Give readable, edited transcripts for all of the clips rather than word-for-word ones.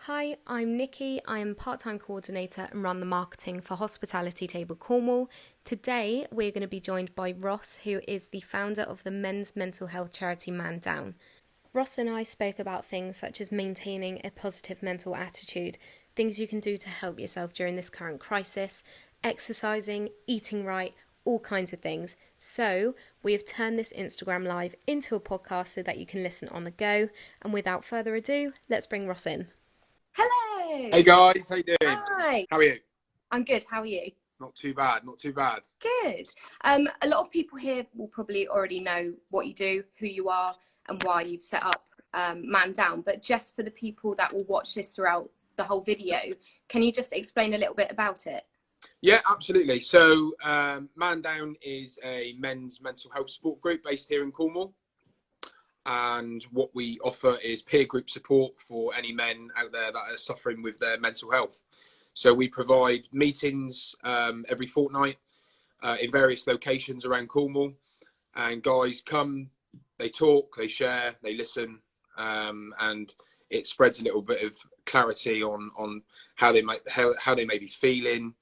Hi, I'm Nikki. I am part-time coordinator and run the marketing for Hospitality Table Cornwall. Today, we're going to be joined by Ross, who is the founder of the men's mental health charity Man Down. Ross and I spoke about things such as maintaining a positive mental attitude, things you can do to help yourself during this current crisis, exercising, eating right, all kinds of things. So, we have turned this Instagram Live into a podcast so that you can listen on the go. And without further ado, let's bring Ross in. Hello. Hey guys, how you doing? Hi. How are you? I'm good. How are you? Not too bad, not too bad. Good. A lot of people here will probably already know what you do, who you are, and why you've set up Man Down. But just for the people that will watch this throughout the whole video, can you just explain a little bit about it? Yeah, absolutely. So Man Down is a men's mental health support group based here in Cornwall. And what we offer is peer group support for any men out there that are suffering with their mental health. So we provide meetings every fortnight in various locations around Cornwall, and guys come, they talk, they share, they listen, and it spreads a little bit of clarity on how they may be feeling,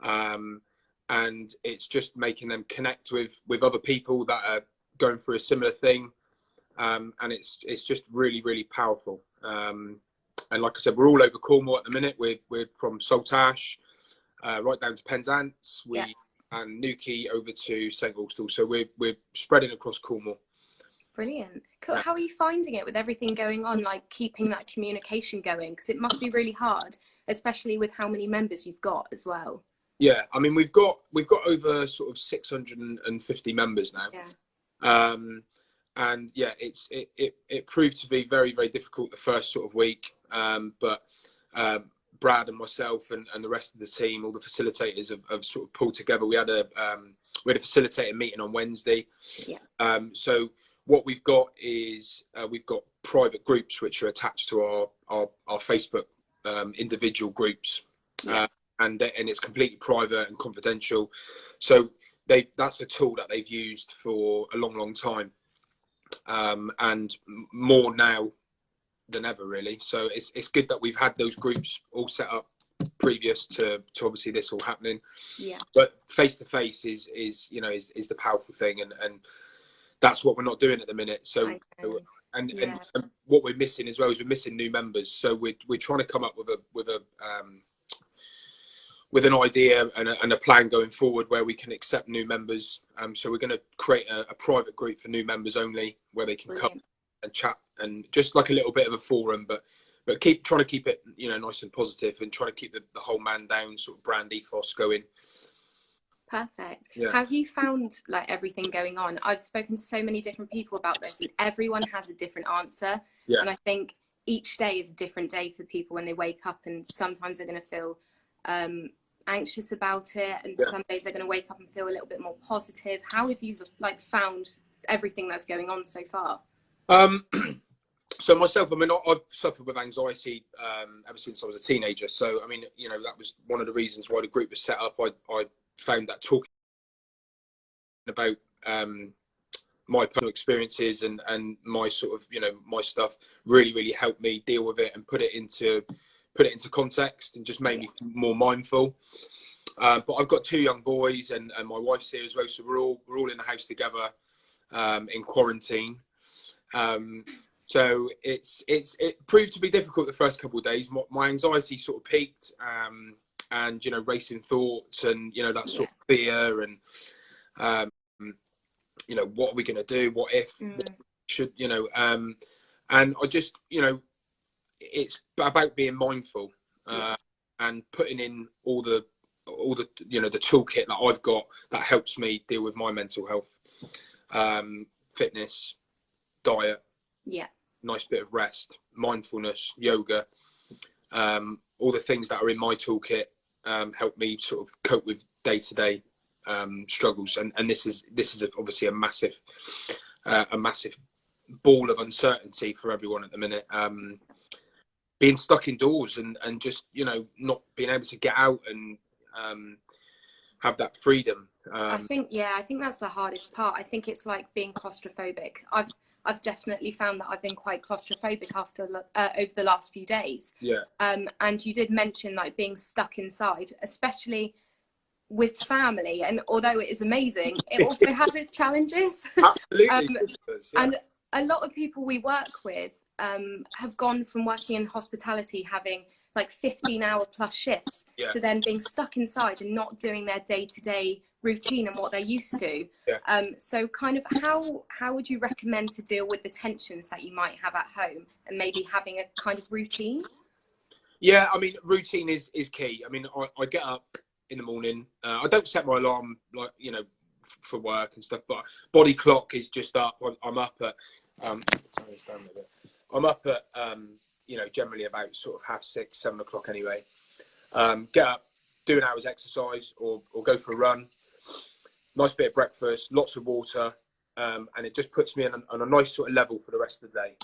and it's just making them connect with other people that are going through a similar thing. And it's just really, really powerful. And like I said, we're all over Cornwall at the minute. We're from Saltash, right down to Penzance, and Newquay over to St Austell. So we're spreading across Cornwall. Brilliant. Cool. How are you finding it with everything going on, like keeping that communication going? Because it must be really hard, especially with how many members you've got as well. Yeah, I mean we've got over sort of 650 members now. Yeah. And yeah, it proved to be very, very difficult the first sort of week. But Brad and myself and the rest of the team, all the facilitators have sort of pulled together. We had a facilitator meeting on Wednesday. Yeah. So what we've got is we've got private groups which are attached to our Facebook individual groups. Yeah. And it's completely private and confidential. So that's a tool that they've used for a long, long time. And more now than ever, really. So it's good that we've had those groups all set up previous to obviously this all happening. Yeah. But face to face is the powerful thing, and that's what we're not doing at the minute. So and what we're missing as well is we're missing new members. So we're trying to come up with an idea and a plan going forward where we can accept new members. So we're going to create a private group for new members only, where they can come and chat, and just like a little bit of a forum, but trying to keep it nice and positive, and trying to keep the whole Man Down sort of brand ethos going. Perfect. Yeah. Have you found like everything going on? I've spoken to so many different people about this, and everyone has a different answer. Yeah. And I think each day is a different day for people when they wake up, and sometimes they're going to feel anxious about it, and some days they're going to wake up and feel a little bit more positive. How have you found everything that's going on so far? So myself, I mean, I've suffered with anxiety ever since I was a teenager. So I mean, that was one of the reasons why the group was set up. I found that talking about my personal experiences and my sort of my stuff really, really helped me deal with it and put it into context, and just made me more mindful. But I've got 2 young boys, and my wife's here as well, so we're all in the house together in quarantine. So it proved to be difficult the first couple of days. My anxiety sort of peaked, and racing thoughts, and that sort of fear, and what are we going to do? What if? What should and I just it's about being mindful and putting in all the the toolkit that I've got that helps me deal with my mental health, fitness, diet, nice bit of rest, mindfulness, yoga, all the things that are in my toolkit help me sort of cope with day-to-day struggles, and this is obviously a massive ball of uncertainty for everyone at the minute. Being stuck indoors and just not being able to get out and have that freedom. I think that's the hardest part. I think it's like being claustrophobic. I've definitely found that I've been quite claustrophobic after over the last few days. Yeah. And you did mention like being stuck inside, especially with family. And although it is amazing, it also has its challenges. Absolutely. Yeah. And a lot of people we work with have gone from working in hospitality, having like 15-hour plus shifts, to then being stuck inside and not doing their day-to-day routine and what they're used to. Yeah. So kind of how would you recommend to deal with the tensions that you might have at home and maybe having a kind of routine? Yeah, I mean, routine is key. I mean, I get up in the morning. I don't set my alarm, like, you know, for work and stuff, but body clock is just up. I'm up at, turn this down a bit. I'm up at, you know, generally about sort of 6:30, 7 o'clock anyway. Get up, do an hour's exercise or go for a run. Nice bit of breakfast, lots of water, and it just puts me on a nice sort of level for the rest of the day.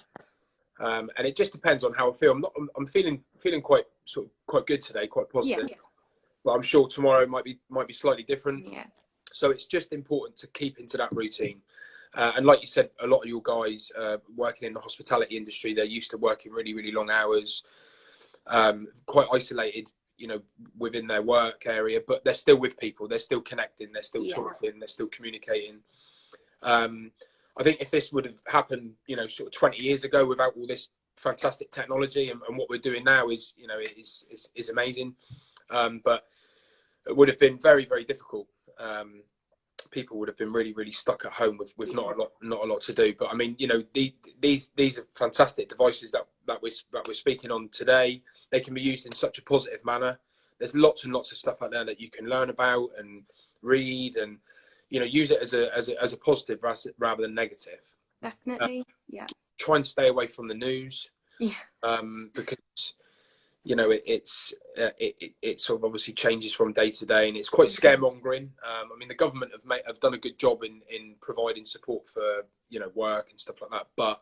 And it just depends on how I feel. I'm feeling quite good today, quite positive. Yeah. But I'm sure tomorrow might be slightly different. Yeah. So it's just important to keep into that routine. And like you said, a lot of your guys working in the hospitality industry, they're used to working really, really long hours, quite isolated, you know, within their work area, but they're still with people. They're still connecting. They're still talking. They're still communicating. I think if this would have happened, you know, sort of 20 years ago without all this fantastic technology and what we're doing now is, you know, is amazing. But it would have been very, very difficult. People would have been really, really stuck at home with not a lot to do. But I mean, you know, these are fantastic devices that we're speaking on today. They can be used in such a positive manner. There's lots and lots of stuff out there that you can learn about and read, and you know, use it as a positive rather than negative. Definitely. Yeah. Try and stay away from the news. Yeah. Because you know, it sort of obviously changes from day to day, and it's quite scaremongering. I mean, the government have done a good job in providing support for, you know, work and stuff like that. But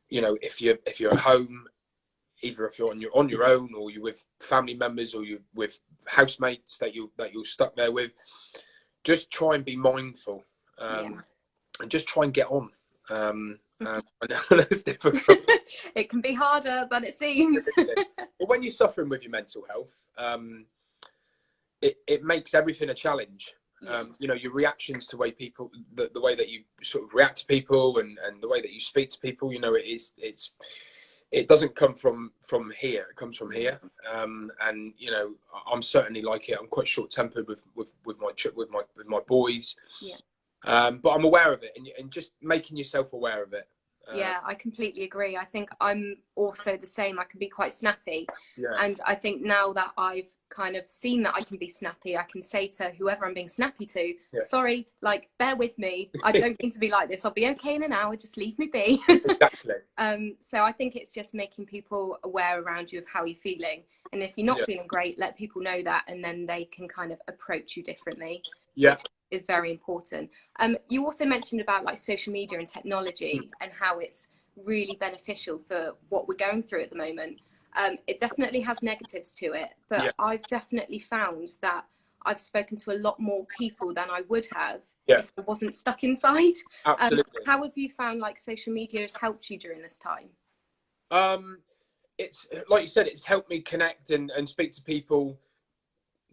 you know, if you're at home, either if you're on your own, or you're with family members, or you're with housemates that you're stuck there with, just try and be mindful, and just try and get on. I know that's difficult. It can be harder than it seems. Well, when you're suffering with your mental health, it makes everything a challenge. You know, your reactions to the way that you sort of react to people and the way that you speak to people, you know, it doesn't come from here. It comes from here. And you know, I'm certainly like it. I'm quite short-tempered with my boys. Yeah. But I'm aware of it, and just making yourself aware of it. Yeah, I completely agree. I think I'm also the same. I can be quite snappy. Yeah. And I think now that I've kind of seen that I can be snappy, I can say to whoever I'm being snappy to, sorry, like, bear with me. I don't mean to be like this. I'll be okay in an hour. Just leave me be. Exactly. So I think it's just making people aware around you of how you're feeling. And if you're not feeling great, let people know that, and then they can kind of approach you differently. Yeah. Is very important. You also mentioned about like social media and technology and how it's really beneficial for what we're going through at the moment. It definitely has negatives to it, but I've definitely found that I've spoken to a lot more people than I would have if I wasn't stuck inside. Absolutely. How have you found like social media has helped you during this time? It's like you said, it's helped me connect and speak to people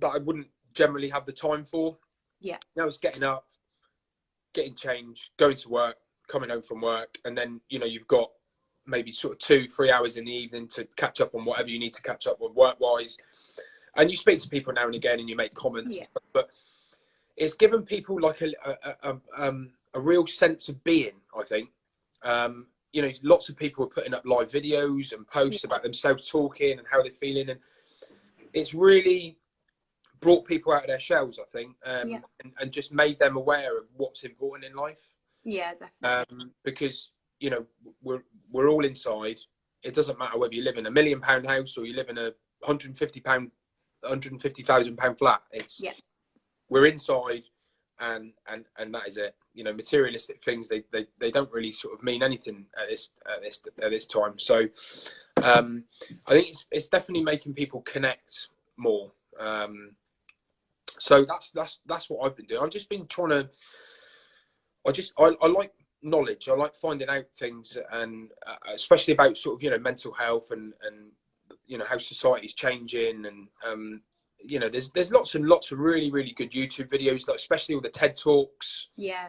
that I wouldn't generally have the time for. Yeah. You know, it's getting up, getting changed, going to work, coming home from work, and then, you know, you've got maybe sort of 2-3 hours in the evening to catch up on whatever you need to catch up on work-wise. And you speak to people now and again, and you make comments. Yeah. But it's given people like a real sense of being, I think. You know, lots of people are putting up live videos and posts about themselves talking and how they're feeling, and it's really brought people out of their shells, I think, and just made them aware of what's important in life. Yeah, definitely. Because, you know, we're all inside. It doesn't matter whether you live in £1 million house or you live in a £150,000 flat. We're inside, and that is it. You know, materialistic things, they don't really sort of mean anything at this time. So I think it's definitely making people connect more. So that's what I've been doing. I've just been trying to. I like knowledge. I like finding out things, and especially about sort of, you know, mental health and you know, how society's changing, and you know, there's lots and lots of really, really good YouTube videos, like especially all the TED Talks. Yeah,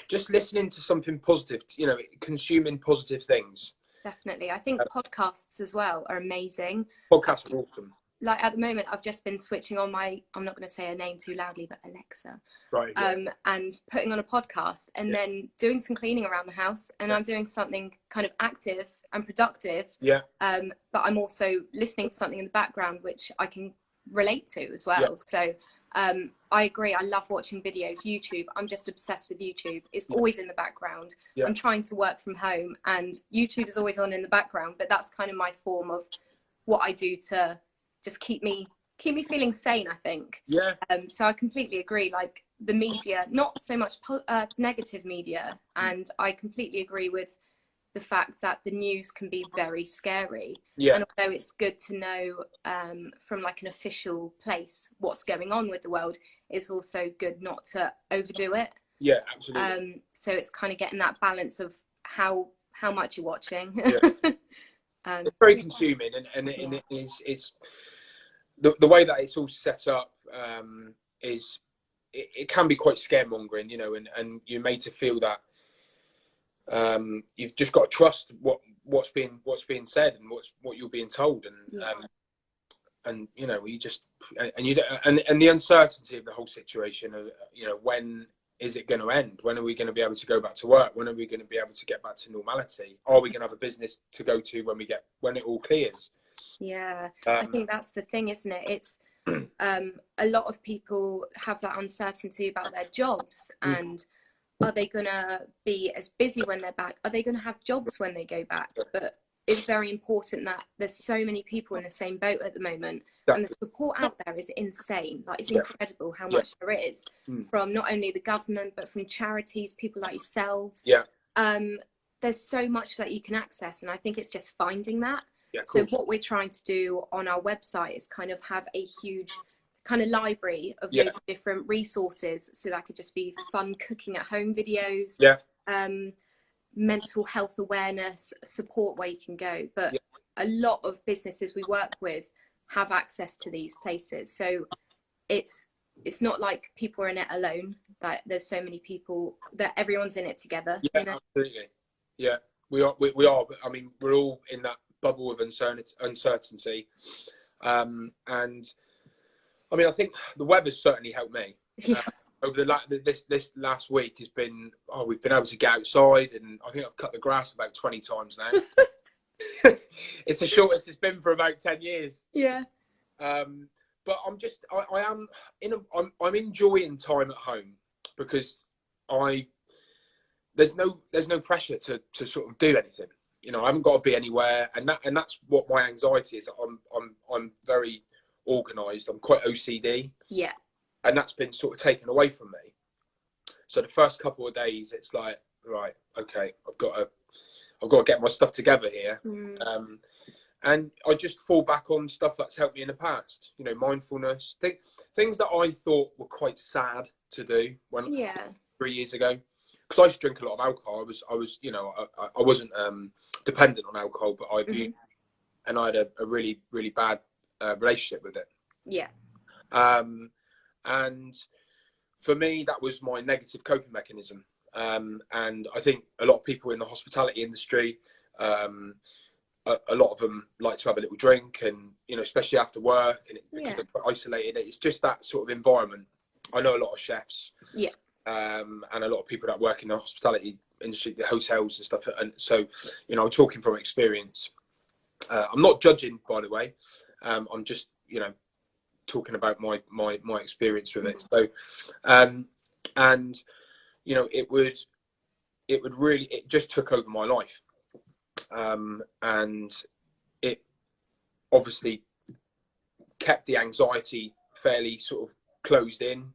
Just listening to something positive, you know, consuming positive things. definitely. I think podcasts as well are amazing. Podcasts are awesome. Like at the moment, I've just been switching on I'm not going to say her name too loudly, but Alexa. Right. Yeah. And putting on a podcast, and then doing some cleaning around the house, and I'm doing something kind of active and productive. Yeah. But I'm also listening to something in the background which I can relate to as well. Yeah. So I agree. I love watching videos. YouTube, I'm just obsessed with YouTube. It's always in the background. Yeah. I'm trying to work from home, and YouTube is always on in the background. But that's kind of my form of what I do to just keep me feeling sane, I think. Yeah. So I completely agree. Like the media, not so much negative media, and I completely agree with the fact that the news can be very scary. Yeah. And although it's good to know from like an official place what's going on with the world, it's also good not to overdo it. Yeah, absolutely. So it's kind of getting that balance of how much you're watching. Yeah. It's very consuming, and it's the way that it's all set up is it can be quite scaremongering, you know, and you're made to feel that you've just got to trust what's being said and what you're being told, and you know, you just and the uncertainty of the whole situation of, you know, when is it going to end? When are we going to be able to go back to work? When are we going to be able to get back to normality? Are we going to have a business to go to when it all clears? Yeah, I think that's the thing, isn't it? It's a lot of people have that uncertainty about their jobs, and are they going to be as busy when they're back? Are they going to have jobs when they go back? But it's very important that there's so many people in the same boat at the moment, and the support out there is insane. Like, it's incredible how much there is from not only the government but from charities, people like yourselves. There's so much that you can access, and I think it's just finding that. So what we're trying to do on our website is kind of have a huge kind of library of loads of different resources. So that could just be fun cooking at home videos, mental health awareness, support where you can go. But a lot of businesses we work with have access to these places. So it's not like people are in it alone. That there's so many people that everyone's in it together. Yeah, you know? Absolutely. Yeah, we are. But I mean, we're all in that bubble of uncertainty, and I mean, I think the weather's certainly helped me. Over this last week has been, we've been able to get outside, and I think I've cut the grass about 20 times now. It's the shortest it's been for about 10 years. Yeah. But I'm enjoying time at home, because there's no pressure to sort of do anything. You know, I haven't got to be anywhere, and that's what my anxiety is. I'm very organised. I'm quite OCD. Yeah. And that's been sort of taken away from me. So the first couple of days, it's like, right, okay, I've got to get my stuff together here. And I just fall back on stuff that's helped me in the past. You know, mindfulness, things that I thought were quite sad to do 3 years ago. Because I used to drink a lot of alcohol. I was, you know, I wasn't dependent on alcohol, but I abused, and I had a really, really bad relationship with it. Yeah. And for me, that was my negative coping mechanism. And I think a lot of people in the hospitality industry, a lot of them like to have a little drink, and, you know, especially after work, and because they're quite isolated. It's just that sort of environment. I know a lot of chefs, and a lot of people that work in the hospitality industry, the hotels and stuff. And so, you know, I'm talking from experience. I'm not judging, by the way. I'm just, you know, talking about my experience with it. So, and, you know, it just took over my life. And it obviously kept the anxiety fairly sort of closed in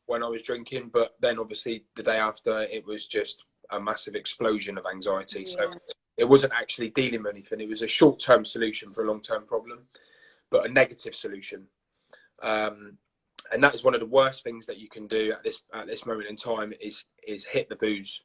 when I was drinking, but then obviously the day after, it was just a massive explosion of anxiety. So it wasn't actually dealing with anything. It was a short-term solution for a long-term problem, but a negative solution. And that is one of the worst things that you can do at this moment in time is hit the booze.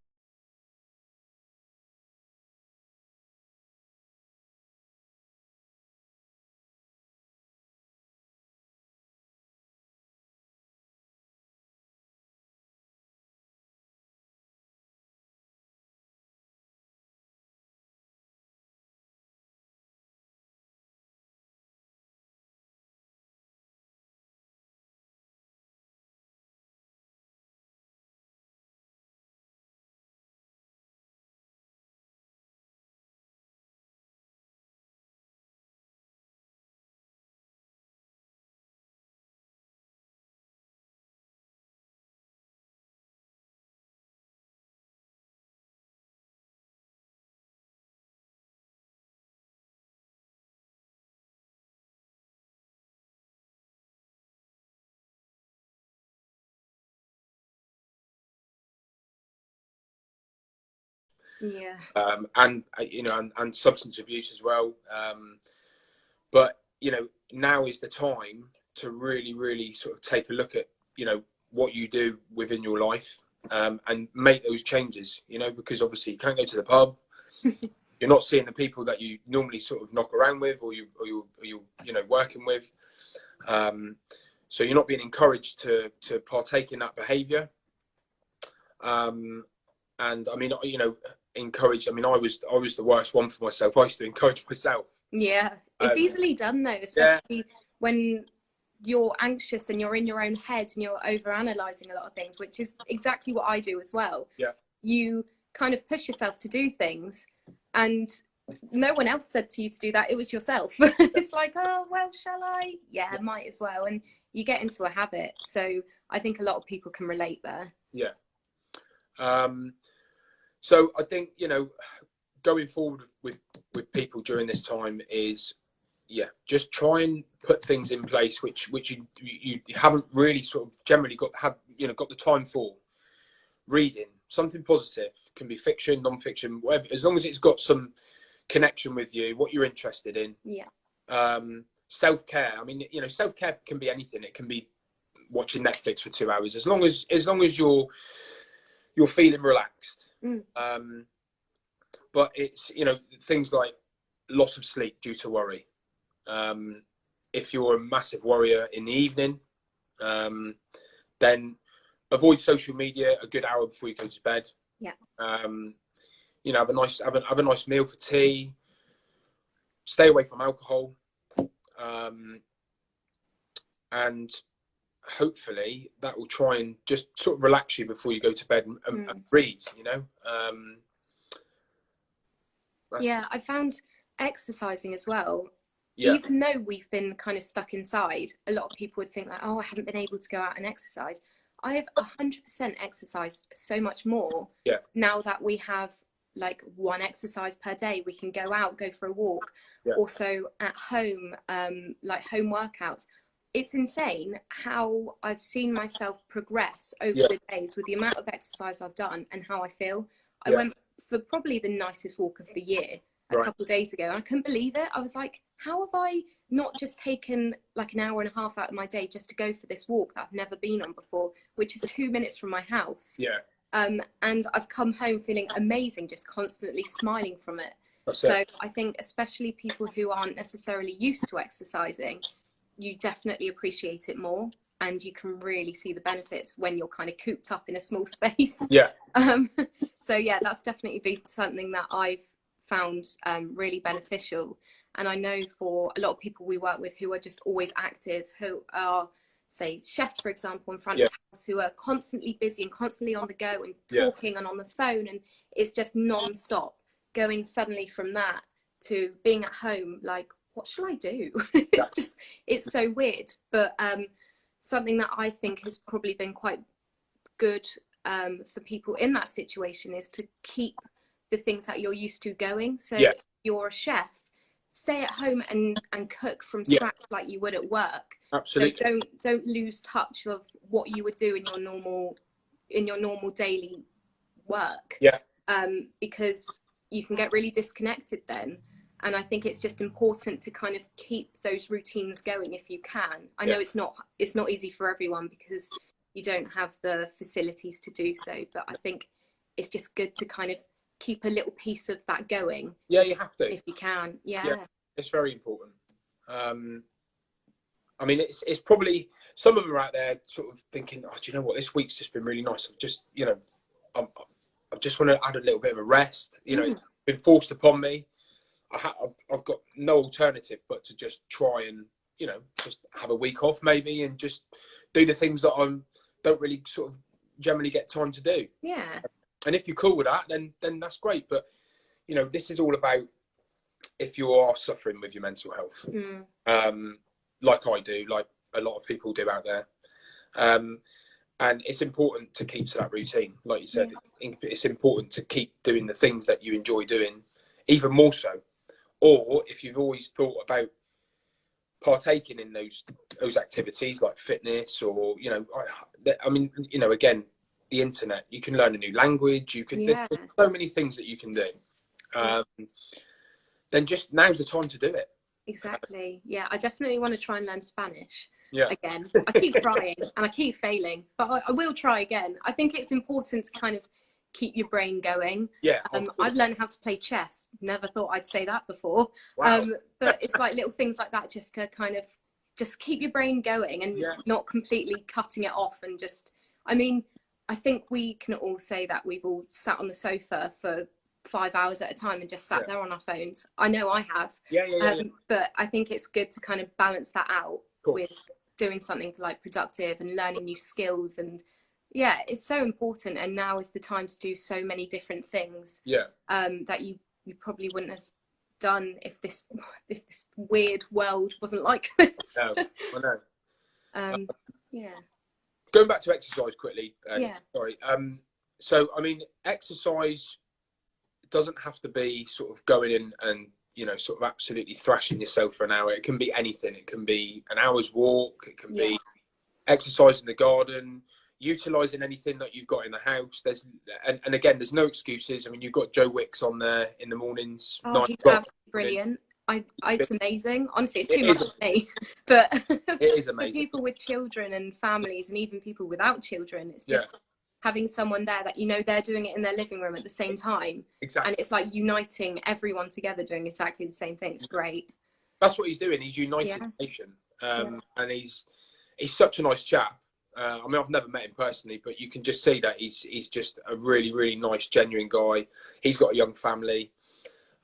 Yeah. And you know, and substance abuse as well. But you know, now is the time to really sort of take a look at, you know, what you do within your life, and make those changes. You know, because obviously you can't go to the pub. You're not seeing the people that you normally sort of knock around with, or you you know, working with. So you're not being encouraged to partake in that behaviour. And I mean, you know, encourage. I mean, I was the worst one for myself. I used to encourage myself. Yeah, it's easily done though, Yeah, especially when you're anxious and you're in your own head and you're over analyzing a lot of things, which is exactly what I do as well. yeah, You kind of push yourself to do things, and no one else said to you to do that. It was yourself. It's like, oh well, shall I? Yeah, might as well. And you get into a habit. So I think a lot of people can relate there. yeah. So I think, you know, going forward with people during this time is, yeah, just try and put things in place which you haven't really sort of generally got the time for. Reading something positive, can be fiction, non-fiction, whatever, as long as it's got some connection with you, what you're interested in. Yeah. Self-care. I mean, you know, self-care can be anything. It can be watching Netflix for 2 hours, as long as you're feeling relaxed. But it's, you know, things like loss of sleep due to worry. If you're a massive worrier in the evening, then avoid social media a good hour before you go to bed. Yeah. You know, have a nice meal for tea. Stay away from alcohol, and hopefully that will try and just sort of relax you before you go to bed and read. You know. Yeah, I found exercising as well. Yeah. Even though we've been kind of stuck inside, a lot of people would think like, oh, I haven't been able to go out and exercise. I have 100% exercised so much more now that we have like one exercise per day. We can go out, go for a walk. Also at home, like home workouts. It's insane how I've seen myself progress over the days with the amount of exercise I've done and how I feel. I went for probably the nicest walk of the year a couple of days ago, and I couldn't believe it. I was like, how have I not just taken like an hour and a half out of my day just to go for this walk that I've never been on before, which is 2 minutes from my house? And I've come home feeling amazing, just constantly smiling from it. I think especially people who aren't necessarily used to exercising, you definitely appreciate it more, and you can really see the benefits when you're kind of cooped up in a small space. So yeah, that's definitely been something that I've found really beneficial. And I know for a lot of people we work with who are just always active, who are, say, chefs, for example, in front of the house, who are constantly busy and constantly on the go and talking and on the phone, and it's just non-stop. Going suddenly from that to being at home, like, what shall I do? It's so weird. But something that I think has probably been quite good for people in that situation is to keep the things that you're used to going. So if you're a chef, stay at home and cook from scratch like you would at work. Absolutely. So don't lose touch of what you would do in your normal daily work. Because you can get really disconnected then. And I think it's just important to kind of keep those routines going if you can. I know it's not easy for everyone because you don't have the facilities to do so, but I think it's just good to kind of keep a little piece of that going. Yeah, you have to. If you can. Yeah. It's very important. I mean, it's probably, some of them are out there sort of thinking, oh, do you know what? This week's just been really nice. I've just, you know, I just want to add a little bit of a rest. You know, it's been forced upon me. I've got no alternative but to just try and, you know, just have a week off maybe and just do the things that I don't really sort of generally get time to do. Yeah. And if you're cool with that, then that's great. But, you know, this is all about if you are suffering with your mental health, like I do, like a lot of people do out there. And it's important to keep to that routine. Like you said, it's important to keep doing the things that you enjoy doing, even more so. Or if you've always thought about partaking in those activities like fitness or, you know, I mean, you know, again, the internet. You can learn a new language. You can. Yeah. There's so many things that you can do. Then just now's the time to do it. Exactly. Yeah, I definitely want to try and learn Spanish Yeah. again. I keep trying and I keep failing, but I will try again. I think it's important to kind of keep your brain going. Yeah. I've learned how to play chess. Never thought I'd say that before. Wow. But it's like little things like that, just to kind of just keep your brain going and not completely cutting it off. And just, I mean, I think we can all say that we've all sat on the sofa for 5 hours at a time and just sat there on our phones. I know I have. But I think it's good to kind of balance that out with doing something like productive and learning new skills. And yeah, it's so important. And now is the time to do so many different things that you probably wouldn't have done if this weird world wasn't like this. No, I know. Yeah. Going back to exercise quickly. Sorry. So I mean, exercise doesn't have to be sort of going in and, you know, sort of absolutely thrashing yourself for an hour. It can be anything. It can be an hour's walk. It can be exercise in the garden, utilising anything that you've got in the house. And again, there's no excuses. I mean, you've got Joe Wicks on there in the mornings. Oh, he's absolutely brilliant. It's amazing. Honestly, it's too much for me. But it is amazing. For people with children and families and even people without children, it's just having someone there that, you know, they're doing it in their living room at the same time. Exactly. And it's like uniting everyone together doing exactly the same thing. It's great. That's what he's doing. He's uniting the nation. And he's such a nice chap. I mean, I've never met him personally, but you can just see that he's just a really, really nice, genuine guy. He's got a young family.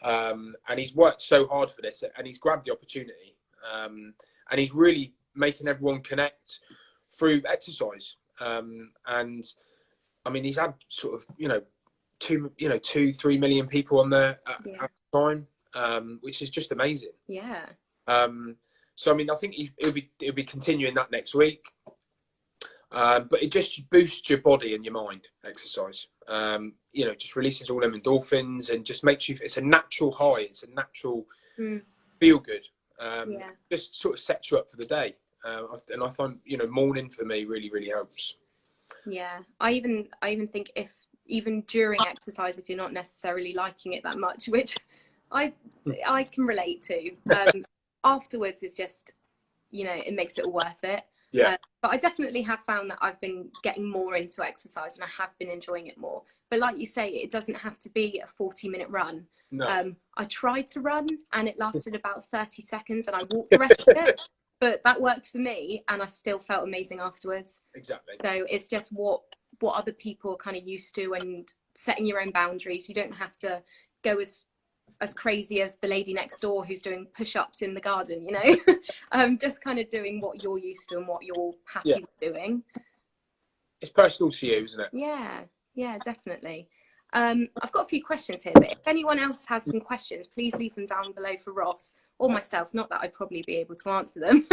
And he's worked so hard for this, and he's grabbed the opportunity. And he's really making everyone connect through exercise. And I mean, he's had sort of, 2-3 million people on there at the time, which is just amazing. Yeah. So I mean, I think it'll be continuing that next week. But it just boosts your body and your mind. Exercise, just releases all them endorphins and just makes you. It's a natural high. It's a natural feel good. Just sort of sets you up for the day. And I find, morning for me really, really helps. Yeah, I even think even during exercise, if you're not necessarily liking it that much, which I can relate to, afterwards it's just, it makes it all worth it. Yeah. But I definitely have found that I've been getting more into exercise and I have been enjoying it more. But like you say, it doesn't have to be a 40-minute run. No. I tried to run and it lasted about 30 seconds and I walked the rest of it. But that worked for me and I still felt amazing afterwards. Exactly. So it's just what other people are kind of used to and setting your own boundaries. You don't have to go as crazy as the lady next door who's doing push-ups in the garden, just kind of doing what you're used to and what you're happy with doing. It's personal to you, isn't it? Yeah, definitely. I've got a few questions here, but if anyone else has some questions, please leave them down below for Ross or myself. Not that I'd probably be able to answer them.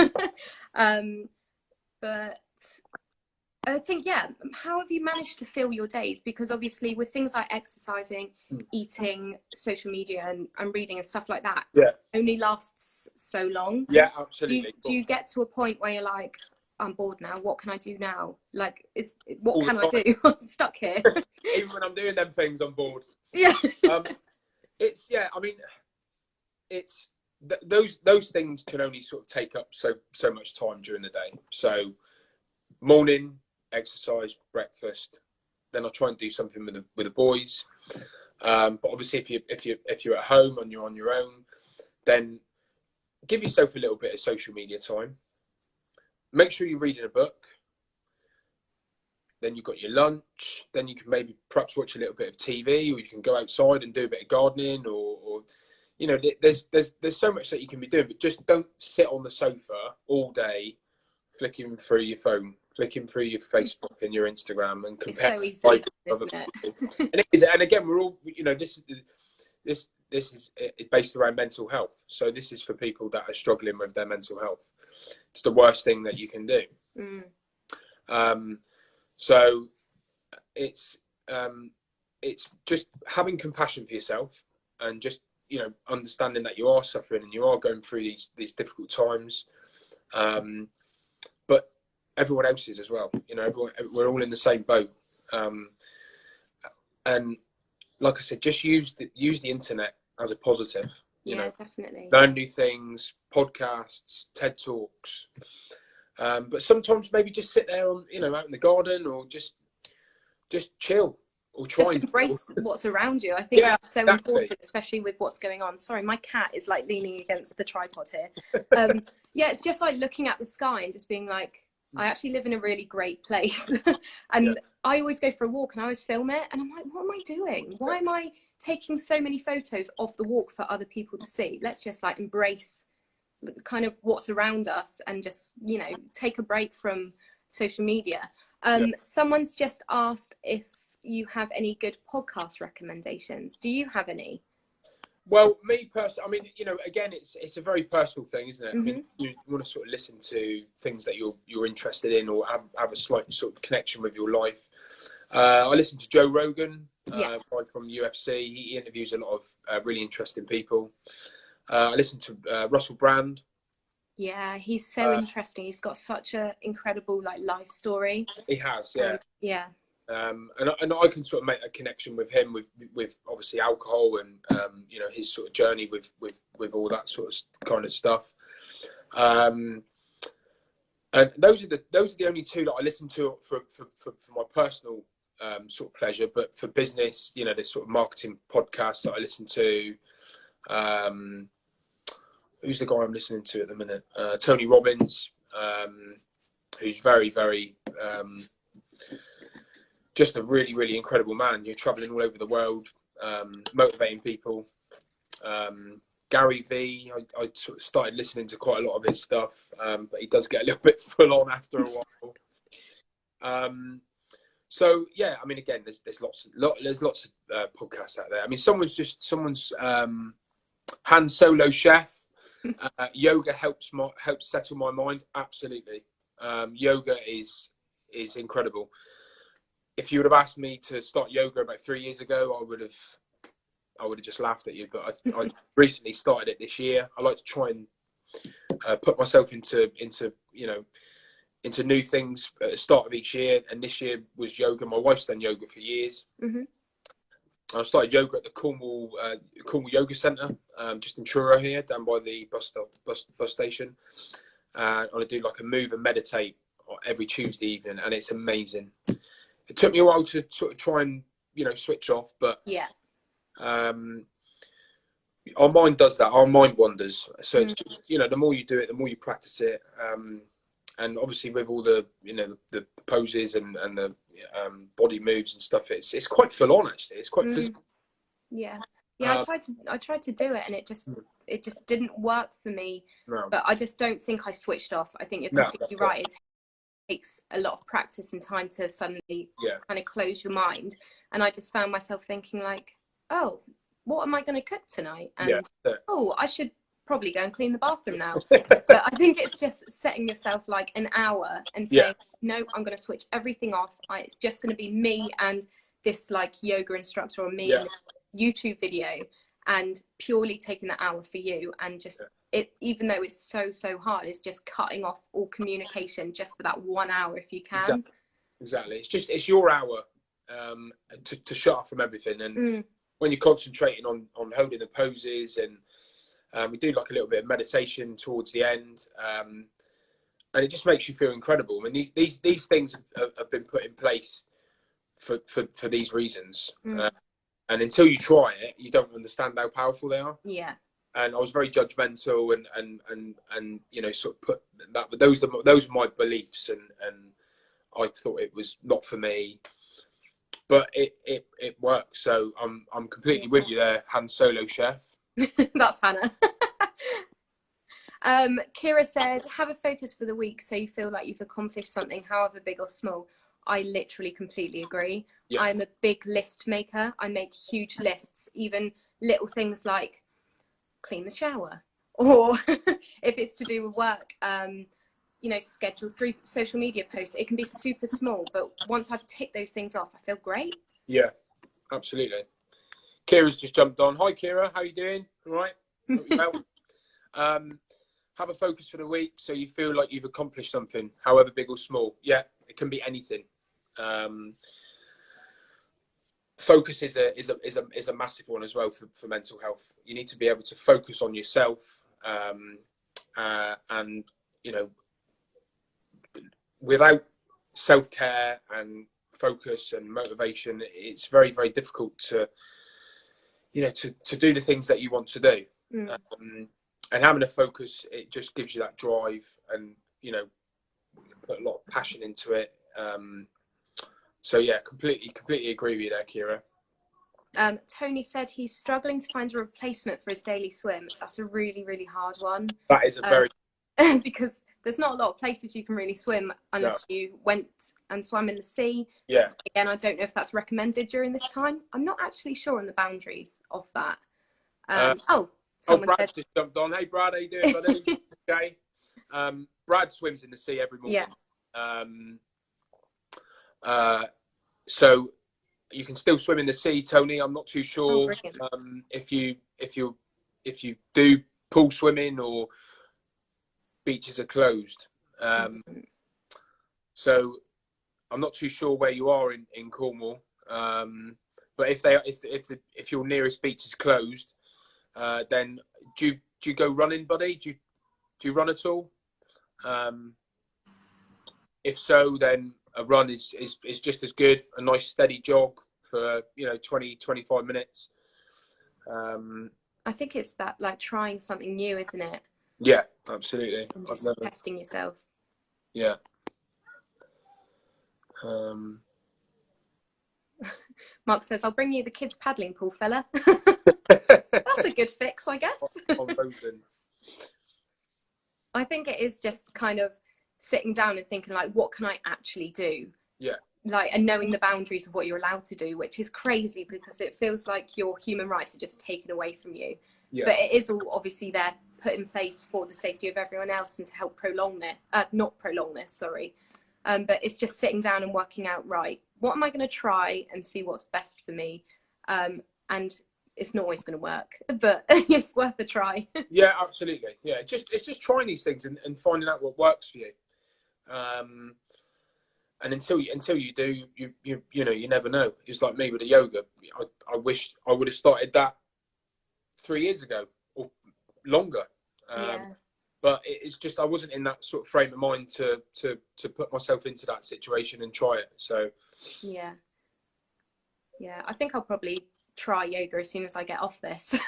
But I think, how have you managed to fill your days? Because obviously with things like exercising, eating, social media and reading and stuff like that, only lasts so long. Yeah, absolutely. Do you get to a point where you're like, I'm bored now, what can I do now? Like, what can I do? I'm stuck here. Even when I'm doing them things, I'm bored. Yeah. Those things can only sort of take up so much time during the day. So morning, exercise, breakfast, then I try and do something with the boys. But obviously if you're at home and you're on your own, then give yourself a little bit of social media time. Make sure you're reading a book. Then you've got your lunch. Then you can maybe perhaps watch a little bit of TV, or you can go outside and do a bit of gardening, or there's so much that you can be doing. But just don't sit on the sofa all day, flicking through your phone, flicking through your Facebook and your Instagram, and compare. It's so easy, isn't it? And again, we're all, this is based around mental health. So this is for people that are struggling with their mental health. It's the worst thing that you can do. So it's just having compassion for yourself and just, understanding that you are suffering and you are going through these difficult times. But everyone else is as well. We're all in the same boat. And like I said, just use the internet as a positive. Yeah, definitely. Learn new things, podcasts, TED Talks. But sometimes maybe just sit there on, out in the garden, or just chill, or try Just and embrace what's around you. I think that's so exactly. important, especially with what's going on. Sorry, my cat is like leaning against the tripod here. Yeah, it's just like looking at the sky and just being like, I actually live in a really great place. And I always go for a walk and I always film it. And I'm like, what am I doing? Why am I taking so many photos of the walk for other people to see? Let's just like embrace kind of what's around us and just, take a break from social media. Someone's just asked if you have any good podcast recommendations. Do you have any? Well, me personally, I mean, again, it's a very personal thing, isn't it? Mm-hmm. I mean, you want to sort of listen to things that you're interested in, or have a slight sort of connection with your life. I listen to Joe Rogan, guy from UFC. He interviews a lot of really interesting people. I listen to Russell Brand. Yeah, he's so interesting. He's got such an incredible life story. He has, yeah. And I can sort of make a connection with him with obviously alcohol and his sort of journey with all that sort of kind of stuff. And those are the only two that I listen to for my personal sort of pleasure. But for business, there's sort of marketing podcasts that I listen to. Who's the guy I'm listening to at the minute? Tony Robbins, who's very, very just a really, really incredible man. You're traveling all over the world, motivating people. Gary V, I sort of started listening to quite a lot of his stuff, but he does get a little bit full on after a while. So yeah, I mean, again, there's lots of podcasts out there. I mean, someone's Han Solo Chef. Yoga helps settle my mind. Absolutely, yoga is incredible. If you would have asked me to start yoga about 3 years ago, I would have just laughed at you. But I recently started it this year. I like to try and put myself into new things at the start of each year. And this year was yoga. My wife's done yoga for years. Mm-hmm. I started yoga at the Cornwall Yoga Centre, just in Truro here, down by the bus station. And I do like a move and meditate every Tuesday evening, and it's amazing. It took me a while to sort of try and switch off, but our mind does that. Our mind wanders. So it's just the more you do it, the more you practice it, and obviously with all the the poses and the body moves and stuff, it's quite full on actually. It's quite physical. Yeah. I tried to do it, and it just didn't work for me. No. But I just don't think I switched off. I think you're completely right. It takes a lot of practice and time to suddenly kind of close your mind. And I just found myself thinking like, oh, what am I going to cook tonight? And I should probably go and clean the bathroom now. But I think it's just setting yourself like an hour and saying, no, I'm going to switch everything off. It's just going to be me and this like yoga instructor, or me and this YouTube video, and purely taking that hour for you. And just it, even though it's so hard, it's just cutting off all communication just for that 1 hour if you can. Exactly. It's your hour to shut off from everything. And when you're concentrating on holding the poses, and we do like a little bit of meditation towards the end, and it just makes you feel incredible. I mean, these things have been put in place for these reasons. And until you try it, you don't understand how powerful they are. Yeah. And I was very judgmental and sort of put that, but those are my beliefs, and I thought it was not for me, but it works. So I'm completely with you there, Han Solo Chef. That's Hannah. Kira said, have a focus for the week so you feel like you've accomplished something, however big or small. I literally completely agree. Yeah. I'm a big list maker. I make huge lists, even little things like clean the shower, or if it's to do with work, schedule 3 social media posts. It can be super small, but once I've ticked those things off, I feel great. Yeah, absolutely. Kira's just jumped on. Hi, Kira. How you doing? All right? Well, have a focus for the week so you feel like you've accomplished something, however big or small. Yeah, it can be anything. focus is a massive one as well for mental health. You need to be able to focus on yourself, and you know, without self-care and focus and motivation, it's very, very difficult to, you know, to do the things that you want to do. And having a focus, it just gives you that drive, and you know, put a lot of passion into it. So yeah, completely agree with you there, Kira. Tony said he's struggling to find a replacement for his daily swim. That's a really, really hard one. That is a very because there's not a lot of places you can really swim unless you went and swam in the sea. Yeah. Again, I don't know if that's recommended during this time. I'm not actually sure on the boundaries of that. Brad just jumped on. Hey, Brad, how you doing, buddy? Okay. Brad swims in the sea every morning. Yeah. So you can still swim in the sea, Tony. I'm not too sure if you do pool swimming or beaches are closed. So I'm not too sure where you are in Cornwall. But if your nearest beach is closed, then do you go running, buddy? Do you run at all? If so, then a run is just as good. A nice steady jog for 20-25 minutes. I think it's that, like, trying something new, isn't it? Yeah, absolutely. And just testing yourself. Yeah. Mark says, "I'll bring you the kids' paddling pool, fella." That's a good fix, I guess. I think it is just kind of sitting down and thinking, like, what can I actually do? Yeah. Like, and knowing the boundaries of what you're allowed to do, which is crazy because it feels like your human rights are just taken away from you. Yeah. But it is all obviously there, put in place for the safety of everyone else and to help not prolong this, sorry. But it's just sitting down and working out, right, what am I going to try and see what's best for me? And it's not always going to work, but it's worth a try. Yeah, absolutely. Yeah, it's just trying these things and finding out what works for you. And until you do, you never know. It's like me with the yoga. I wish I would have started that 3 years ago or longer. But it's just I wasn't in that sort of frame of mind to put myself into that situation and try it. So yeah, I think I'll probably try yoga as soon as I get off this.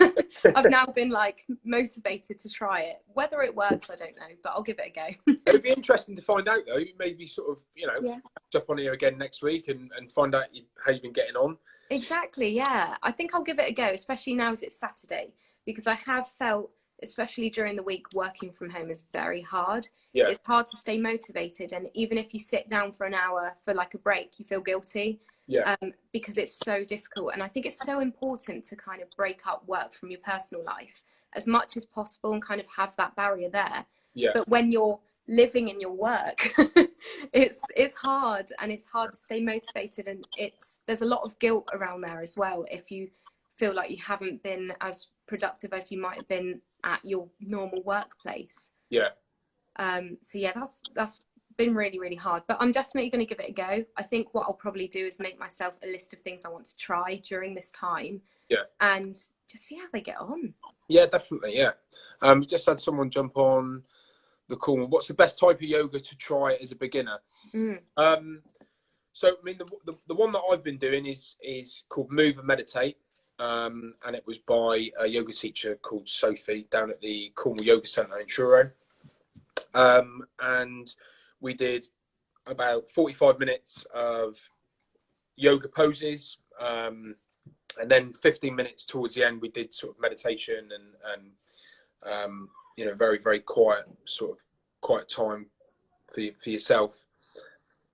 I've now been like motivated to try it. Whether it works, I don't know, but I'll give it a go. It'd be interesting to find out, though. Maybe sort of catch up on here again next week and find out how you've been getting on. Exactly, yeah. I think I'll give it a go, especially now as it's Saturday, because I have felt, especially during the week, working from home is very hard. Yeah. It's hard to stay motivated, and even if you sit down for an hour for like a break, you feel guilty. Yeah. Because it's so difficult. And I think it's so important to kind of break up work from your personal life as much as possible and kind of have that barrier there. Yeah. But when you're living in your work, it's hard, and it's hard to stay motivated, and there's a lot of guilt around there as well if you feel like you haven't been as productive as you might have been at your normal workplace. Yeah. So yeah, that's been really, really hard, but I'm definitely going to give it a go. I think what I'll probably do is make myself a list of things I want to try during this time. Yeah. And just see how they get on. Yeah, definitely. Yeah. We just had someone jump on the call. What's the best type of yoga to try as a beginner? So I mean, the one that I've been doing is called Move and Meditate. And it was by a yoga teacher called Sophie down at the Cornwall Yoga Centre in Truro. And we did about 45 minutes of yoga poses. And then 15 minutes towards the end, we did sort of meditation and very, very quiet time for yourself.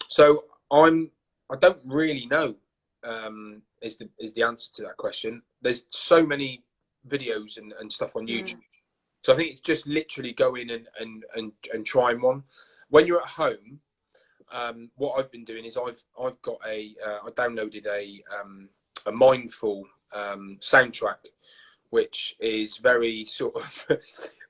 So I don't really know, is the answer to that question. There's so many videos and stuff on YouTube. So I think it's just literally go in and trying one. When you're at home, what I've been doing is I've got I downloaded a mindful soundtrack, which is very sort of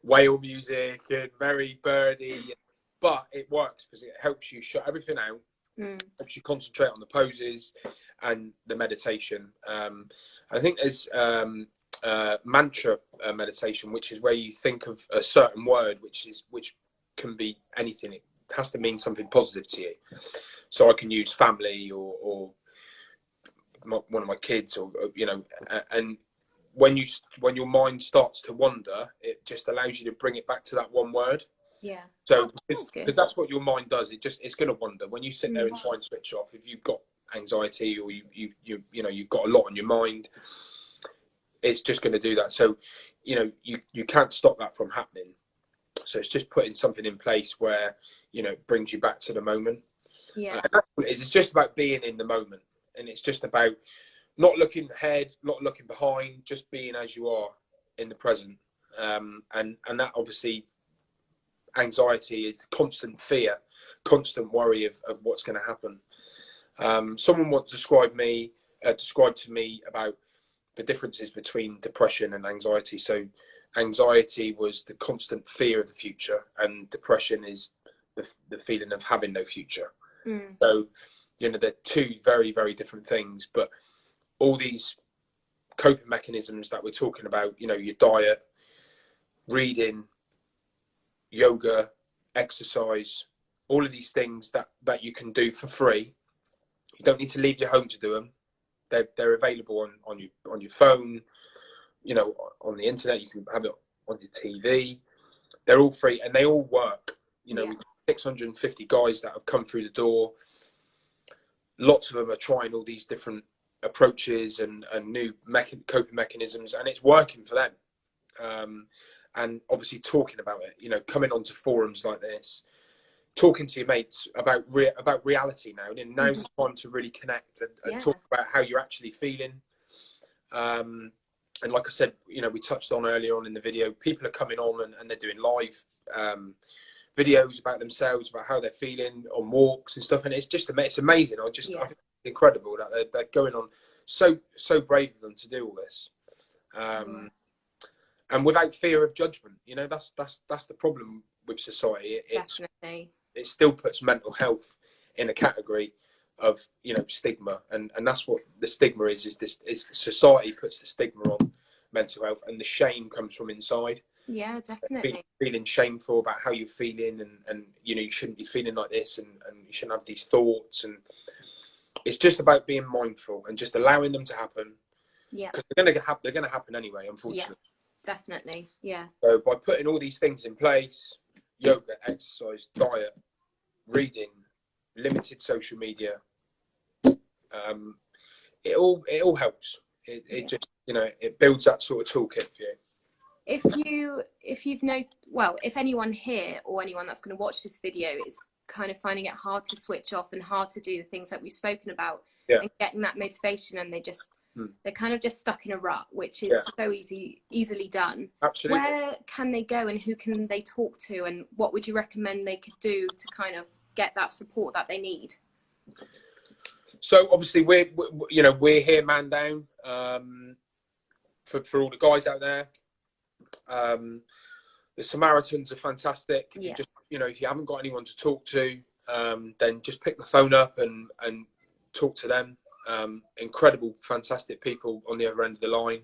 whale music and very birdy, but it works because it helps you shut everything out, Helps you concentrate on the poses and the meditation. I think there's mantra meditation, which is where you think of a certain word, which can be anything. It has to mean something positive to you. So I can use family or one of my kids, or and when your mind starts to wander, it just allows you to bring it back to that one word. Yeah. So because that's what your mind does. It's going to wander when you sit there and try and switch off. If you've got anxiety or you've got a lot on your mind, it's just going to do that. So you can't stop that from happening. So it's just putting something in place where it brings you back to the moment. Yeah. It's just about being in the moment, and it's just about not looking ahead, not looking behind, just being as you are in the present. And that obviously, anxiety is constant fear, constant worry of what's going to happen. Someone once described to me about the differences between depression and anxiety. So anxiety was the constant fear of the future, and depression is the feeling of having no future. So they're two very, very different things, but all these coping mechanisms that we're talking about, your diet, reading, yoga, exercise, all of these things that you can do for free. You don't need to leave your home to do them. They're available on your phone, on the internet. You can have it on your TV. They're all free and they all work. We've got 650 guys that have come through the door. Lots of them are trying all these different approaches and new coping mechanisms, and it's working for them. And obviously talking about it, coming onto forums like this, talking to your mates about reality now. And now's the time to really connect and talk about how you're actually feeling. And like I said, we touched on earlier on in the video, people are coming on and they're doing live videos about themselves, about how they're feeling on walks and stuff. And it's amazing. I think it's incredible that they're going on. So brave of them to do all this. And without fear of judgment, that's the problem with society. It still puts mental health in a category of stigma, and that's what the stigma is society puts the stigma on mental health, and the shame comes from inside. Yeah, definitely. Feeling shameful about how you're feeling, and you shouldn't be feeling like this, and you shouldn't have these thoughts, and it's just about being mindful and just allowing them to happen. Yeah, because they're gonna happen anyway, unfortunately. Yeah, definitely. Yeah. So by putting all these things in place, yoga, exercise, diet, reading, limited social media, it all helps. It just it builds that sort of toolkit for you. If anyone here or anyone that's going to watch this video is kind of finding it hard to switch off and hard to do the things that we've spoken about, and getting that motivation, and they're kind of just stuck in a rut, which is so easily done. Absolutely. Where can they go and who can they talk to, and what would you recommend they could do to kind of get that support that they need? So obviously we're here, man down, for all the guys out there. The Samaritans are fantastic. If you just if you haven't got anyone to talk to, then just pick the phone up and talk to them. Incredible, fantastic people on the other end of the line.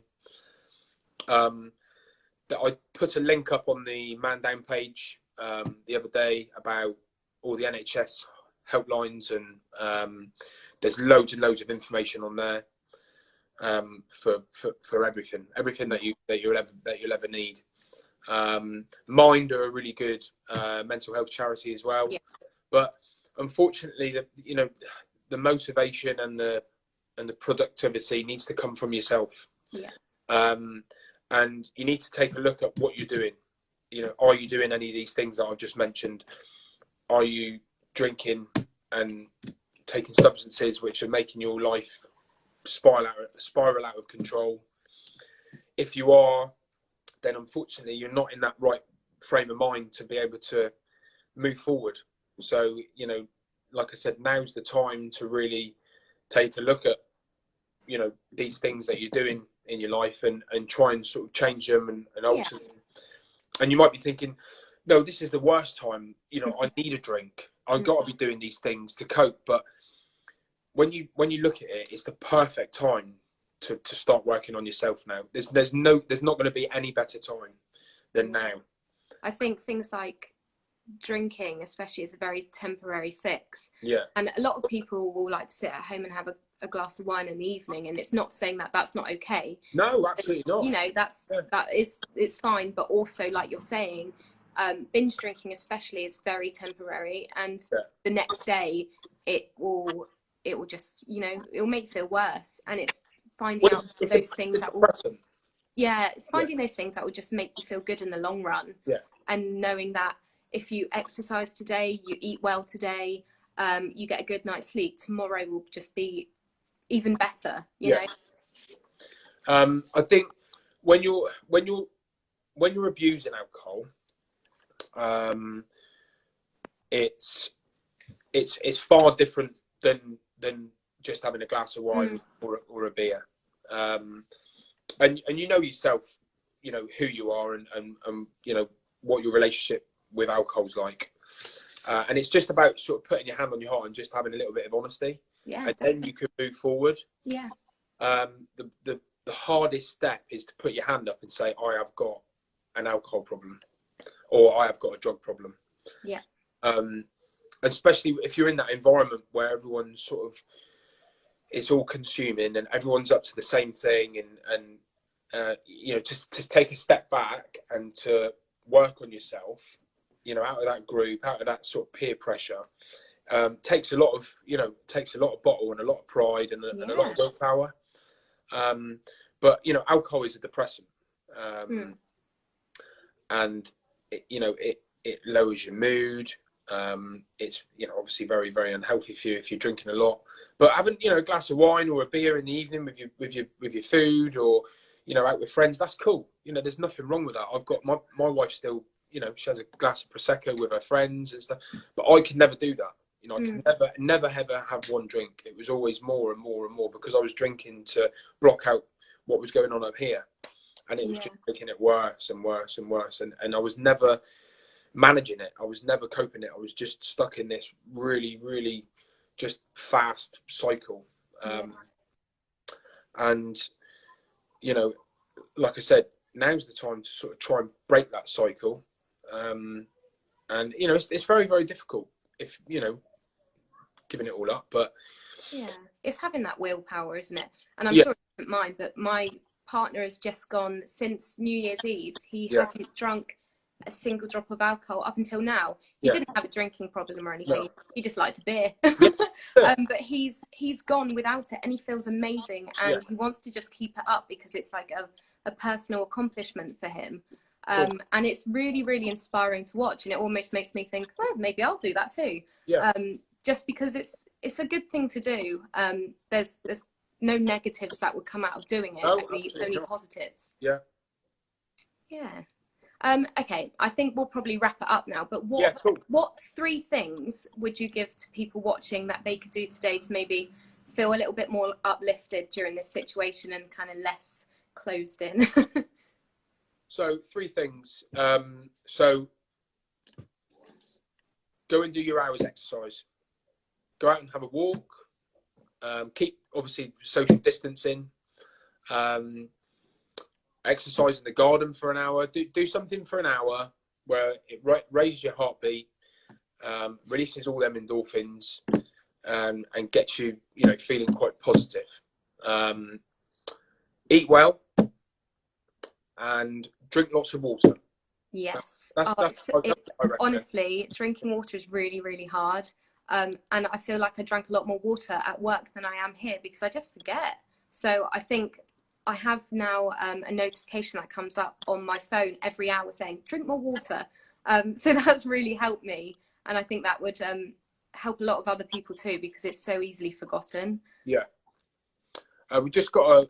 That I put a link up on the Man Down page the other day about all the NHS helplines, and there's loads and loads of information on there for everything that you'll ever need. Mind are a really good mental health charity as well, but unfortunately the motivation and the productivity needs to come from yourself. And you need to take a look at what you're doing. Are you doing any of these things that I've just mentioned? Are you drinking and taking substances which are making your life spiral out of control? If you are, then unfortunately you're not in that right frame of mind to be able to move forward. So like I said, now's the time to really take a look at these things that you're doing in your life and try and sort of change them and alter them. And you might be thinking, no, this is the worst time. I need a drink. I've got to be doing these things to cope. But when you look at it, it's the perfect time to start working on yourself now. There's not going to be any better time than now. I think things like drinking especially is a very temporary fix. Yeah. And a lot of people will like to sit at home and have a glass of wine in the evening, and it's not saying that that's not okay. No, absolutely not. You know, it's fine, but also, like you're saying, binge drinking especially is very temporary, and the next day it will just, you know, it will make you feel worse. And it's finding out those things that will those things that will just make you feel good in the long run. Yeah. And knowing that if you exercise today, you eat well today, you get a good night's sleep, tomorrow will just be even better, you know. I think when you're abusing alcohol, it's far different than just having a glass of wine or a beer. And you know yourself, you know who you are, and you know what your relationship with alcohol's like. And it's just about sort of putting your hand on your heart and just having a little bit of honesty. Yeah. And then you can move forward. Yeah. The hardest step is to put your hand up and say, I have got an alcohol problem, or I have got a drug problem. Yeah. Especially if you're in that environment where everyone's sort of, it's all consuming and everyone's up to the same thing, and you know, just to take a step back and to work on yourself, you know, out of that group, out of that sort of peer pressure, takes a lot of bottle and a lot of pride and a lot of willpower. But you know, alcohol is a depressant, and it lowers your mood. It's, you know, obviously very, very unhealthy for you if you're drinking a lot. But having, you know, a glass of wine or a beer in the evening with your food, or, you know, out with friends, that's cool. You know, there's nothing wrong with that. I've got my wife still, you know, she has a glass of prosecco with her friends and stuff, but I could never do that. You know, I could never ever have one drink. It was always more and more and more, because I was drinking to block out what was going on up here, and it was just making it worse and worse and worse. And I was never managing it. I was never coping it. I was just stuck in this really, really just fast cycle. And, you know, like I said, now's the time to sort of try and break that cycle. And, you know, it's very, very difficult if, you know, giving it all up. But yeah, it's having that willpower, isn't it? And I'm sure it isn't mine, but my partner has just gone, since New Year's Eve, he hasn't drunk a single drop of alcohol up until now. He didn't have a drinking problem or anything. He just liked a beer. But he's gone without it, and he feels amazing, and he wants to just keep it up because it's like a personal accomplishment for him. And it's really, really inspiring to watch, and it almost makes me think, well, maybe I'll do that too. Just because it's a good thing to do. There's no negatives that would come out of doing it, only positives. Okay, I think we'll probably wrap it up now, but what 3 things would you give to people watching that they could do today to maybe feel a little bit more uplifted during this situation and kind of less closed in? So 3 things. So go and do your hours exercise. Go out and have a walk. Keep, obviously, social distancing. Exercise in the garden for an hour. Do something for an hour where it raises your heartbeat, releases all them endorphins, and gets you, you know, feeling quite positive. Eat well and drink lots of water. Yes. That's honestly, drinking water is really, really hard. And I feel like I drank a lot more water at work than I am here because I just forget. So I think I have now a notification that comes up on my phone every hour saying, drink more water. So that's really helped me. And I think that would help a lot of other people too, because it's so easily forgotten. Yeah. We just got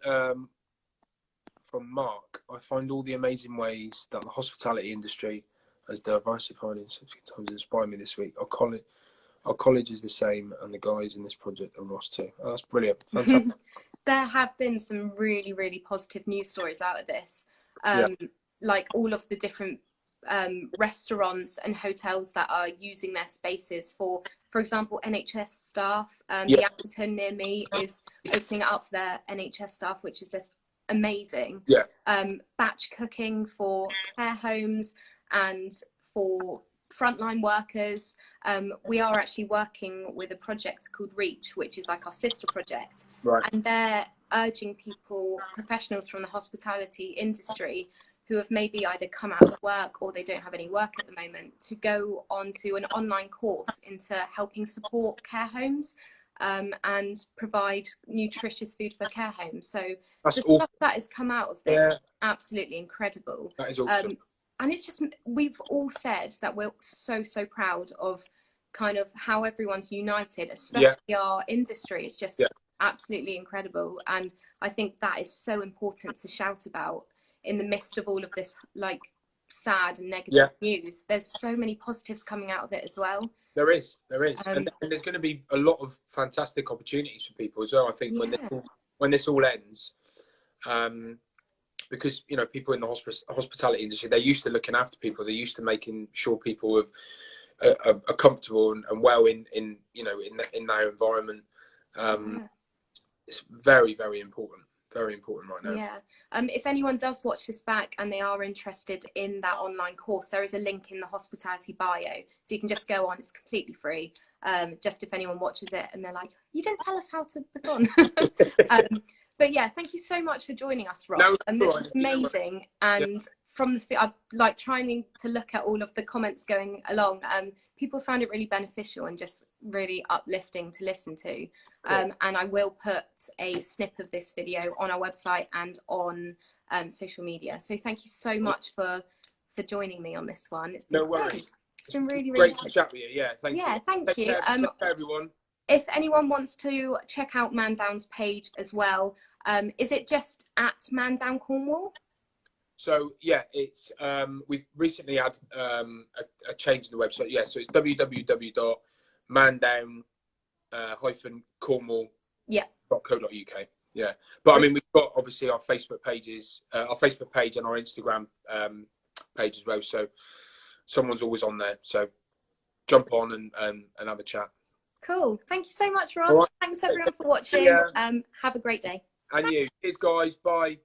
from Mark, I find all the amazing ways that the hospitality industry has diversified in such times inspired me this week. Our college is the same, and the guys in this project are Ross too. Oh, that's brilliant. Fantastic. There have been some really, really positive news stories out of this. Like all of the different restaurants and hotels that are using their spaces for example, NHS staff. Yeah. The Appleton near me is opening it up for their NHS staff, which is just amazing. Yeah. Batch cooking for care homes and for frontline workers. We are actually working with a project called Reach, which is like our sister project. Right. And they're urging people, professionals from the hospitality industry who have maybe either come out of work or they don't have any work at the moment, to go onto an online course into helping support care homes and provide nutritious food for care homes. So That's the awesome. stuff that has come out of this Yeah. is absolutely incredible. That is awesome. And it's just, we've all said that we're so proud of kind of how everyone's united, especially our industry. It's just absolutely incredible. And I think that is so important to shout about in the midst of all of this like sad and negative news. There's so many positives coming out of it as well. There is. And there's going to be a lot of fantastic opportunities for people as well, I think, when this all ends. Because, you know, people in the hospitality industry, they're used to looking after people. They're used to making sure people are comfortable and well in you know, in their environment. It's very, very important. Very important right now. Yeah. If anyone does watch this back and they are interested in that online course, there is a link in the hospitality bio, so you can just go on. It's completely free. Just if anyone watches it and they're like, you didn't tell us how to book on. But yeah, thank you so much for joining us, Ross. No, and this was amazing. And from the, I'm like trying to look at all of the comments going along. People found it really beneficial and just really uplifting to listen to. And I will put a snip of this video on our website and on social media. So thank you so much for joining me on this one. It's been no worries. It's been really great to chat with you. Yeah, thank you. Yeah, thank you. Take care, everyone. If anyone wants to check out Mandown's page as well, is it just at Mandown Cornwall? So yeah, it's we've recently had a change in the website. Yeah, so it's www.mandown-cornwall.co.uk. Yeah, but I mean, we've got obviously our Facebook pages, our Facebook page and our Instagram page as well. So someone's always on there. So jump on and have a chat. Cool. Thank you so much, Ross. Right. Thanks everyone for watching. Have a great day. And you. Cheers, guys. Bye.